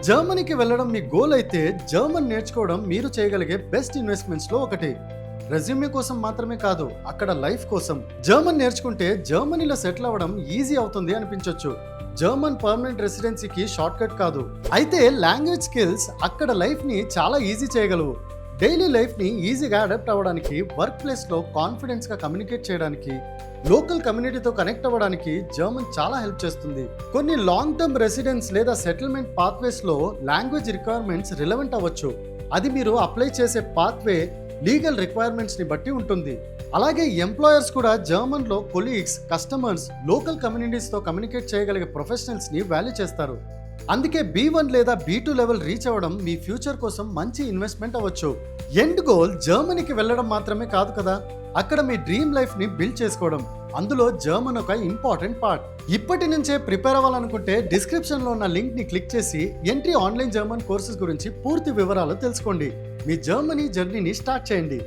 జర్మనీకి వెళ్ళడం మీ గోల్ అయితే జర్మన్ నేర్చుకోవడం మీరు చేయగలిగే బెస్ట్ ఇన్వెస్ట్మెంట్స్ లో ఒకటి. రెజ్యూమే కోసం మాత్రమే కాదు, అక్కడ లైఫ్ కోసం. జర్మన్ నేర్చుకుంటే జర్మనీలో సెటిల్ అవ్వడం ఈజీ అవుతుంది అనిపించవచ్చు. జర్మన్ పర్మనెంట్ రెసిడెన్సీకి షార్ట్ కట్ కాదు. అయితే లాంగ్వేజ్ స్కిల్స్ అక్కడ లైఫ్ ని చాలా ఈజీ చేయగలవు. డైలీ లైఫ్ ని ఈజీగా అడాప్ట్ అవ్వడానికి, వర్క్ ప్లేస్ లో కాన్ఫిడెన్స్ గా కమ్యూనికేట్ చేయడానికి, లోకల్ కమ్యూనిటీతో కనెక్ట్ అవ్వడానికి జర్మన్ చాలా హెల్ప్ చేస్తుంది. కొన్ని లాంగ్ టర్మ్ రెసిడెన్స్ లేదా సెటిల్మెంట్ పాత్వేస్ లో లాంగ్వేజ్ రిక్వైర్మెంట్స్ రిలవెంట్ అవ్వచ్చు. అది మీరు అప్లై చేసే పాత్వే లీగల్ రిక్వైర్మెంట్స్ ని బట్టి ఉంటుంది. అలాగే ఎంప్లాయర్స్ కూడా జర్మన్ లో కొలీగ్స్, కస్టమర్స్, లోకల్ కమ్యూనిటీస్ తో కమ్యూనికేట్ చేయగలిగే ప్రొఫెషనల్స్ ని వాల్యూ చేస్తారు. అందుకే B1 లేదా B2 లెవెల్ రీచ్ అవ్వడం మీ ఫ్యూచర్ కోసం మంచి ఇన్వెస్ట్మెంట్ అవ్వచ్చు. ఎండ్ గోల్ జర్మనీకి వెళ్ళడం మాత్రమే కాదు కదా, అక్కడ మీ డ్రీమ్ లైఫ్ ని బిల్డ్ చేసుకోవడం. అందులో జర్మన్ ఒక ఇంపార్టెంట్ పార్ట్. ఇప్పటి నుంచే ప్రిపేర్ అవ్వాలనుకుంటే డిస్క్రిప్షన్ లో ఉన్న లింక్ ని క్లిక్ చేసి ఎంట్రీ ఆన్లైన్ జర్మన్ కోర్సెస్ గురించి పూర్తి వివరాలు తెలుసుకోండి. మీ జర్మనీ జర్నీని స్టార్ట్ చేయండి.